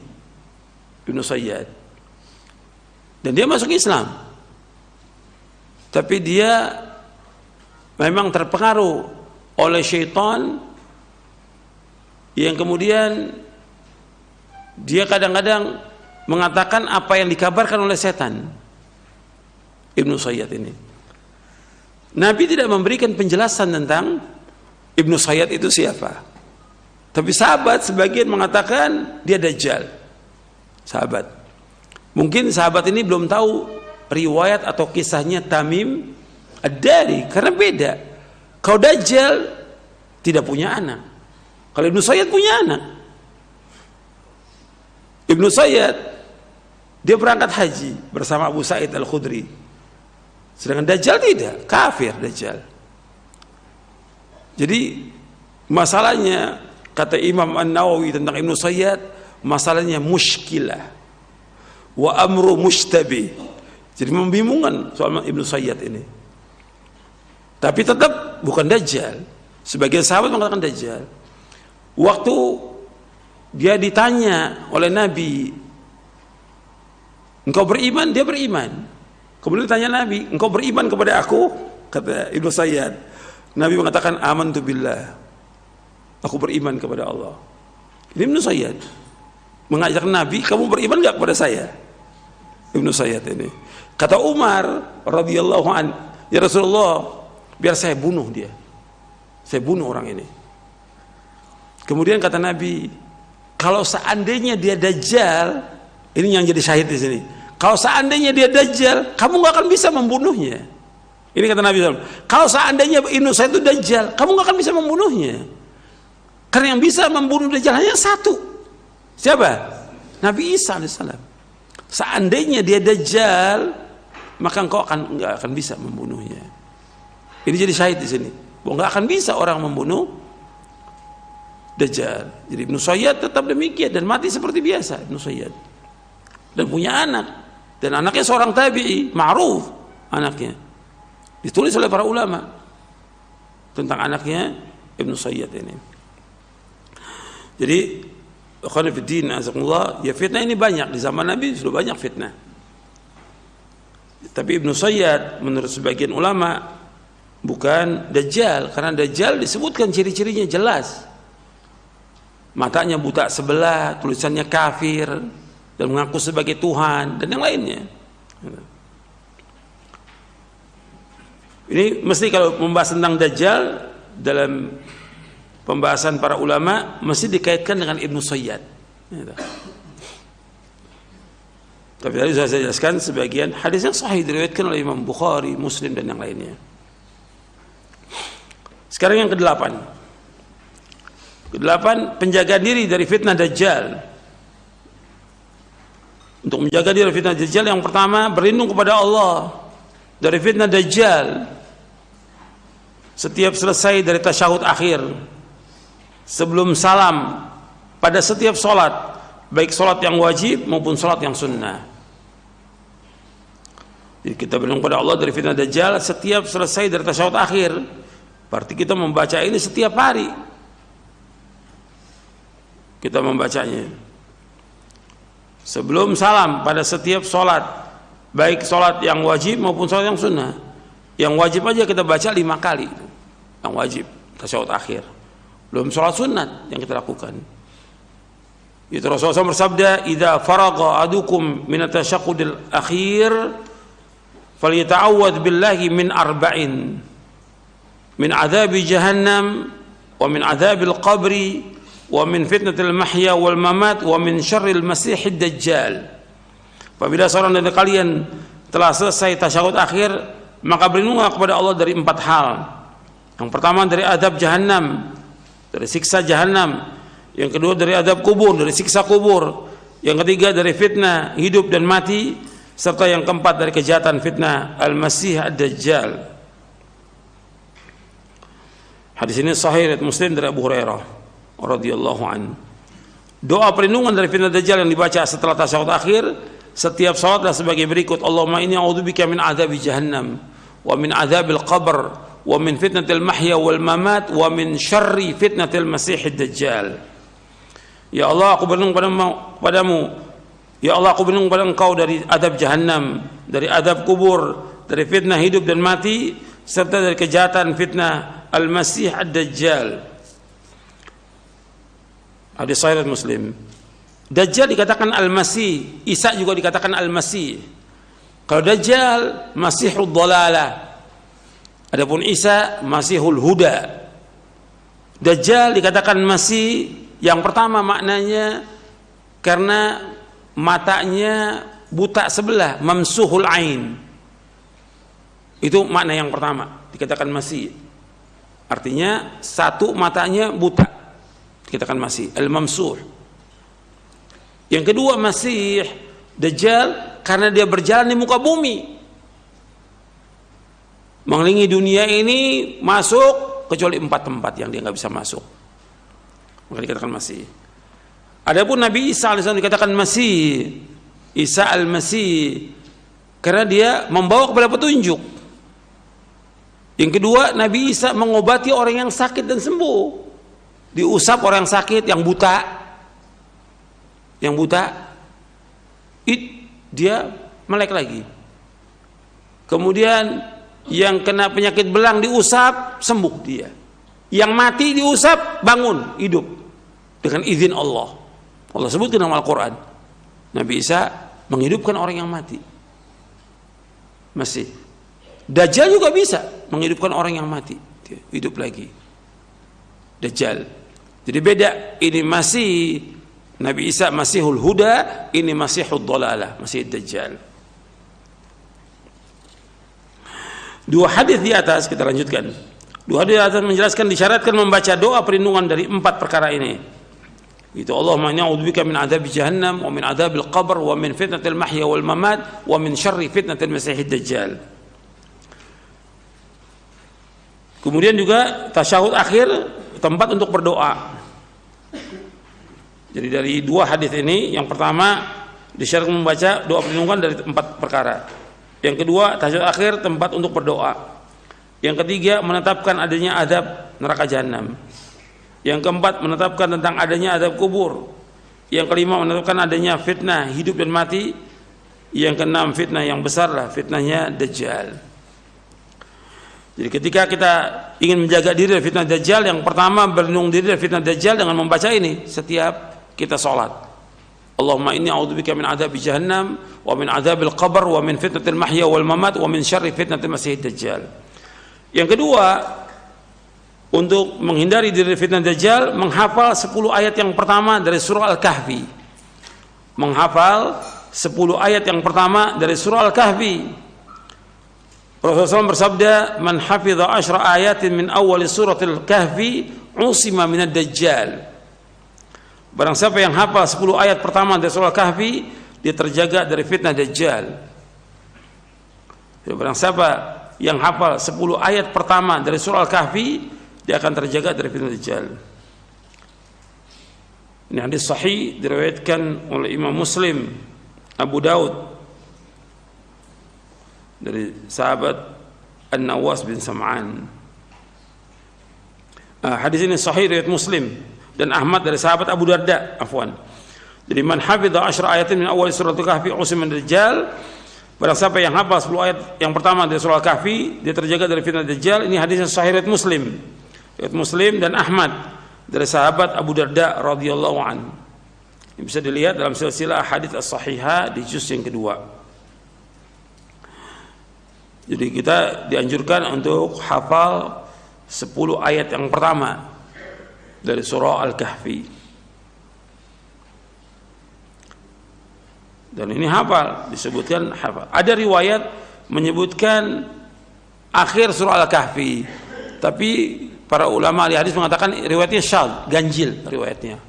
Ibnu Sayyad, dan dia masuk Islam. Tapi dia memang terpengaruh oleh syaitan, yang kemudian dia kadang-kadang mengatakan apa yang dikabarkan oleh setan. Ibnu Sayyad ini, Nabi tidak memberikan penjelasan tentang Ibnu Sayyad itu siapa. Tapi sahabat sebagian mengatakan dia Dajjal. Sahabat, mungkin sahabat ini belum tahu riwayat atau kisahnya Tamim Ad-Dari, karena beda. Kalau Dajjal tidak punya anak, kalau Ibnu Sayyad punya anak. Ibnu Sayyad dia berangkat haji bersama Abu Sa'id Al-Khudri, sedangkan Dajjal tidak, kafir Dajjal. Jadi masalahnya, kata Imam An-Nawawi tentang Ibnu Sayyad, masalahnya muskilah wa amru mustabih. Jadi membingungkan soal Ibnu Sayyad ini. Tapi tetap bukan Dajjal. Sebagian sahabat mengatakan Dajjal. Waktu dia ditanya oleh Nabi, engkau beriman? Dia beriman. Kemudian ditanya Nabi, engkau beriman kepada aku? Kata Ibnu Sayyad, Nabi mengatakan amantu billah, aku beriman kepada Allah. Ini Ibnu Sayyad mengajak Nabi, kamu beriman gak kepada saya? Ibnu Sayyad ini. Kata Umar radhiyallahu an, ya Rasulullah, biar saya bunuh dia, saya bunuh orang ini. Kemudian kata Nabi, kalau seandainya dia Dajjal, ini yang jadi syahid di sini, kalau seandainya dia Dajjal, kamu gak akan bisa membunuhnya. Ini kata Nabi SAW, kalau seandainya Ibnu Sayyad itu Dajjal, kamu gak akan bisa membunuhnya. Karena yang bisa membunuh Dajjal hanya satu. Siapa? Nabi Isa alaihissalam. Seandainya dia Dajjal, maka engkau nggak akan bisa membunuhnya. Ini jadi syahid di sini. Bahwa nggak akan bisa orang membunuh Dajjal. Jadi Ibnu Sayyad tetap demikian dan mati seperti biasa Ibnu Sayyad. Dan punya anak. Dan anaknya seorang tabi'i, ma'ruf anaknya. Ditulis oleh para ulama tentang anaknya Ibnu Sayyad ini. Jadi ikhwan fillah azakumullah, ya fitnah ini banyak di zaman Nabi, sudah banyak fitnah. Tapi Ibnu Sayyad menurut sebagian ulama bukan Dajjal, karena Dajjal disebutkan ciri-cirinya jelas. Matanya buta sebelah, tulisannya kafir dan mengaku sebagai Tuhan dan yang lainnya. Ini mesti kalau membahas tentang Dajjal dalam pembahasan para ulama mesti dikaitkan dengan Ibnu Sayyad. Tapi tadi sudah saya jelaskan sebagian hadis yang sahih diriwayatkan oleh Imam Bukhari, Muslim dan yang lainnya. Sekarang yang ke-8. Ke-8, penjagaan diri dari fitnah Dajjal. Untuk menjaga diri dari fitnah Dajjal, yang pertama berlindung kepada Allah dari fitnah Dajjal. Setiap selesai dari tasyahud akhir, sebelum salam, pada setiap solat, baik solat yang wajib maupun solat yang sunnah. Jadi kita berlindung kepada Allah dari fitnah Dajjal setiap selesai dari tasyahud akhir. Berarti kita membaca ini setiap hari. Kita membacanya sebelum salam pada setiap solat, baik solat yang wajib maupun solat yang sunnah. Yang wajib aja kita baca 5 kali, yang wajib tasyahud akhir. Belum sholat sunat yang kita lakukan. Itu Rasulullah SAW bersabda, "Idza faragha adukum min at-tashaqqudil akhir, falyata'awwadz billahi min arba'in. Min adzabi jahannam, wa min adzabil qabri, wa min fitnatil mahya wal mamat, wa min syarril masihid dajjal." Apabila seorang dari kalian telah selesai tasyahud akhir, maka berlindunglah kepada Allah dari 4 hal. Yang pertama dari azab jahannam, dari siksa jahannam. Yang kedua dari azab kubur, dari siksa kubur. Yang ketiga dari fitnah hidup dan mati, serta yang keempat dari kejahatan fitnah Al-Masih Ad-Dajjal. Hadis ini sahih riwayat Muslim dari Abu Hurairah radhiyallahu anhu. Doa perlindungan dari fitnah Dajjal yang dibaca setelah tasyahud akhir setiap salatlah sebagai berikut: Allahumma inni a'udzubika min adzabi jahannam, wa min adzabil qabr, wa min fitnatil mahya wal mamat, wa min syarri fitnatil masihid dajjal. Ya Allah, aku berlindung padamu. Ya Allah, aku berlindung kepada Engkau dari adab jahannam, dari adab kubur, dari fitnah hidup dan mati, serta dari kejahatan fitnah Al-Masih Ad-Dajjal. Hadis sahih Muslim. Dajjal dikatakan Al-Masih, Isa juga dikatakan Al-Masih. Kalau Dajjal Masihud Dhalalah, adapun Isa Masihul Huda. Dajjal dikatakan Masih yang pertama maknanya karena matanya buta sebelah, mamsuhul ain. Itu makna yang pertama, dikatakan Masih. Artinya satu matanya buta, dikatakan Masih, al-mamsuh. Yang kedua Masih Dajjal karena dia berjalan di muka bumi, mengelilingi dunia ini, masuk kecuali 4 tempat yang dia nggak bisa masuk, maka dikatakan Masih. Adapun Nabi Isa alaihissalam dikatakan Masih, Isa al-Masih, karena dia membawa kepada petunjuk. Yang kedua, Nabi Isa mengobati orang yang sakit dan sembuh. Diusap orang yang sakit, yang buta, dia melek lagi. Kemudian yang kena penyakit belang diusap, sembuh dia. Yang mati diusap, bangun, hidup dengan izin Allah. Allah sebutkan dalam Al-Quran, Nabi Isa menghidupkan orang yang mati. Masih. Dajjal juga bisa menghidupkan orang yang mati, dia hidup lagi. Dajjal. Jadi beda. Ini masih Nabi Isa Masihul Huda, ini Masihud Dhalalah, Masih Dajjal. Dua hadis di atas kita lanjutkan. Dua hadis di atas menjelaskan disyaratkan membaca doa perlindungan dari 4 perkara ini. Itu Allahumma inni a'udzubika min adzabi jahannam wa min adzabil qabr wa min fitnatil mahya wal mamat wa min syarri fitnatil masiihid dajjal. Kemudian juga tasyahud akhir, tempat untuk berdoa. Jadi dari 2 hadis ini, yang pertama disyaratkan membaca doa perlindungan dari 4 perkara. Yang kedua, tasyahud akhir, tempat untuk berdoa. Yang ketiga, menetapkan adanya azab neraka jahanam. Yang keempat, menetapkan tentang adanya azab kubur. Yang kelima, menetapkan adanya fitnah hidup dan mati. Yang keenam, fitnah yang besar lah, fitnahnya Dajjal. Jadi ketika kita ingin menjaga diri dari fitnah Dajjal, yang pertama berlindung diri dari fitnah Dajjal dengan membaca ini setiap kita sholat. Allahumma inni a'udzubika min adzabi jahannam wa min adzabil qabr wa min fitnatil mahya wal mamat wa min syarri fitnatil masiihid dajjal. Yang kedua, untuk menghindari diri fitnah Dajjal, menghafal 10 ayat yang pertama dari surah Al-Kahfi. Menghafal 10 ayat yang pertama dari surah Al-Kahfi. Rasulullah SAW bersabda, "Man hafidha 10 ayatin min awwali suratil Kahfi, usima minad Dajjal." Barang siapa yang hafal 10 ayat pertama dari surah Al-Kahfi, dia terjaga dari fitnah Dajjal. Barang siapa yang hafal 10 ayat pertama dari surah Al-Kahfi, dia akan terjaga dari fitnah Dajjal. Ini hadis sahih diriwayatkan oleh Imam Muslim, Abu Daud, dari sahabat An-Nawas bin Sam'an. Hadis ini sahih riwayat Muslim dan Ahmad dari sahabat Abu Darda, afwan. Jadi man hafidha 10 ayatin min awal surah Al-Kahfi usima min Dajjal. Barang siapa yang hafal 10 ayat yang pertama dari surah Al-Kahfi, dia terjaga dari fitnah Dajjal. Ini hadisnya sahih riwayat Muslim. Riwayat Muslim dan Ahmad dari sahabat Abu Darda radhiyallahu anhu. Ini bisa dilihat dalam silsilah hadits as-sahihah di juz yang kedua. Jadi kita dianjurkan untuk hafal 10 ayat yang pertama dari surah Al-Kahfi. Dan ini hafal, disebutkan hafal. Ada riwayat menyebutkan akhir surah Al-Kahfi, tapi para ulama ahli hadis mengatakan riwayatnya syadz, ganjil riwayatnya.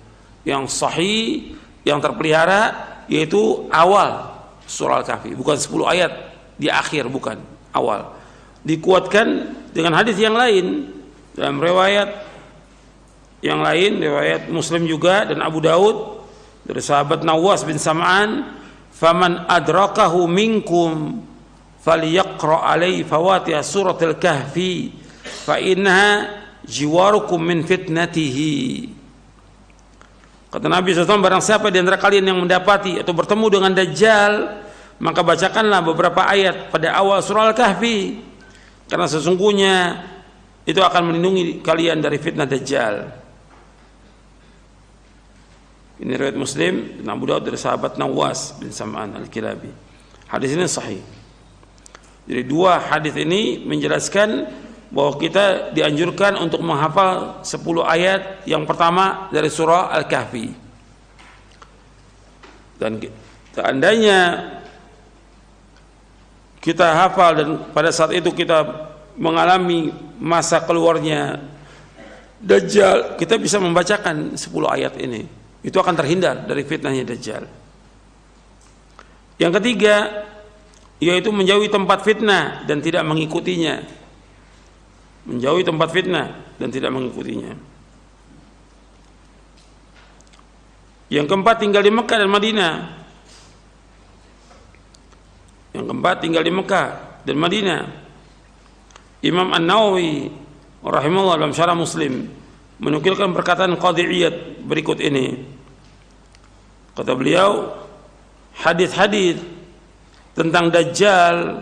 Yang sahih, yang terpelihara yaitu awal surah Al-Kahfi, bukan 10 ayat di akhir, bukan, awal. Dikuatkan dengan hadis yang lain dalam riwayat yang lain, riwayat Muslim juga dan Abu Daud dari sahabat Nawas bin Sam'an, "Faman adrakahu minkum falyaqra alaihi fawatiha suratul Kahfi fa innaha jiwarukum min fitnatihi." Kata Nabi SAW, barang siapa di antara kalian yang mendapati atau bertemu dengan Dajjal, maka bacakanlah beberapa ayat pada awal surah Al-Kahfi, karena sesungguhnya itu akan melindungi kalian dari fitnah Dajjal. Ini riwayat Muslim dan Abu Daud dari sahabat Nawas bin Sam'an Al-Kilabi. Hadis ini sahih. Jadi dua hadis ini menjelaskan bahwa kita dianjurkan untuk menghafal 10 ayat yang pertama dari surah Al-Kahfi. Dan seandainya kita hafal dan pada saat itu kita mengalami masa keluarnya Dajjal, kita bisa membacakan 10 ayat ini. Itu akan terhindar dari fitnahnya Dajjal. Yang ketiga, yaitu menjauhi tempat fitnah dan tidak mengikutinya. Menjauhi tempat fitnah dan tidak mengikutinya. Yang keempat, tinggal di Mekah dan Madinah. Yang keempat, tinggal di Mekah dan Madinah. Imam An-Nawawi rahimahullah dalam Syarah Muslim menukilkan perkataan Qadhi Iyad berikut ini. Kata beliau, hadis-hadis tentang Dajjal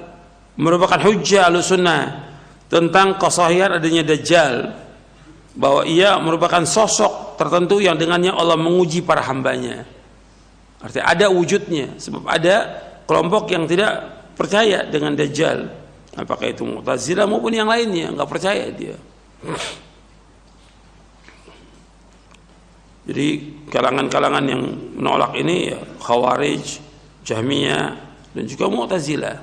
merupakan hujjah Ahlussunnah tentang kesahihan adanya Dajjal, bahwa ia merupakan sosok tertentu yang dengannya Allah menguji para hambanya. Artinya ada wujudnya, sebab ada kelompok yang tidak percaya dengan Dajjal, apakah itu Mu'tazilah maupun yang lainnya, nggak percaya dia. Jadi kalangan-kalangan yang menolak ini ya, Khawarij, Jahmiyah dan juga Mu'tazilah.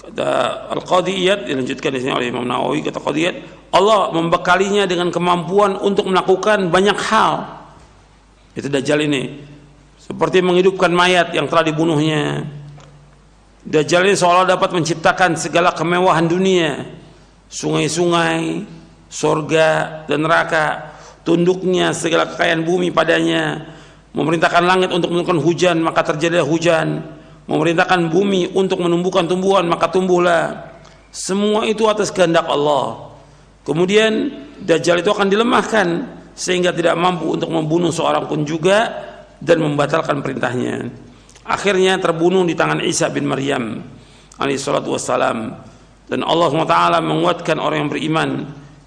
Kata Al-Qadhi Iyad, dilanjutkan di sini oleh Imam Nawawi, kata Qadhi Iyad, Allah membekalinya dengan kemampuan untuk melakukan banyak hal. Itu Dajjal ini, seperti menghidupkan mayat yang telah dibunuhnya. Dajjal ini seolah dapat menciptakan segala kemewahan dunia, sungai-sungai, surga dan neraka, tunduknya segala kekayaan bumi padanya, memerintahkan langit untuk menurunkan hujan maka terjadilah hujan, memerintahkan bumi untuk menumbuhkan tumbuhan maka tumbuhlah. Semua itu atas kehendak Allah. Kemudian Dajjal itu akan dilemahkan sehingga tidak mampu untuk membunuh seorang pun juga dan membatalkan perintahnya. Akhirnya terbunuh di tangan Isa bin Maryam alaihi salatu wassalam. Dan Allah SWT menguatkan orang yang beriman.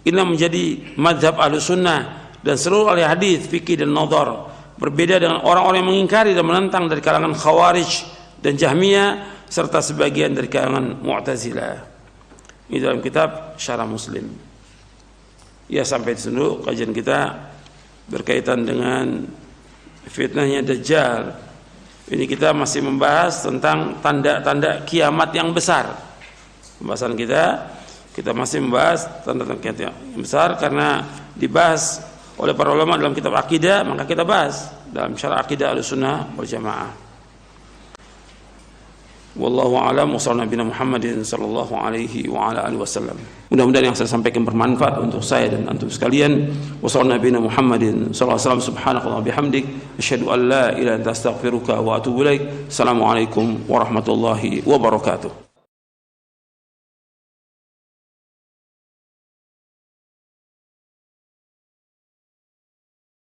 Ini menjadi mazhab Ahlussunnah dan seluruh ahli hadis, fikih dan nadhar. Berbeda dengan orang-orang yang mengingkari dan menentang dari kalangan Khawarij dan Jahmiyah serta sebagian dari kalangan Mu'tazilah. Ini dalam kitab Syarah Muslim. Ya, sampai di sini kajian kita berkaitan dengan fitnahnya Dajjal. Ini kita masih membahas tentang tanda-tanda kiamat yang besar. Pembahasan kita masih membahas tanda-tanda kiamat yang besar karena dibahas oleh para ulama dalam kitab akidah, maka kita bahas dalam syarah akidah Ahlussunnah wal Jamaah. Wallahu a'lam wa sallallahu nabiyana Muhammadin sallallahu alaihi wa ala alihi wasallam. Mudah-mudahan yang saya sampaikan bermanfaat untuk saya dan antum sekalian. Wa sallallahu nabiyana Muhammadin sallallahu alaihi wasallam, subhanallahi bihamdik, asyhadu an la ilaha illa anta astaghfiruka wa atubu ilaik. Assalamualaikum warahmatullahi wabarakatuh.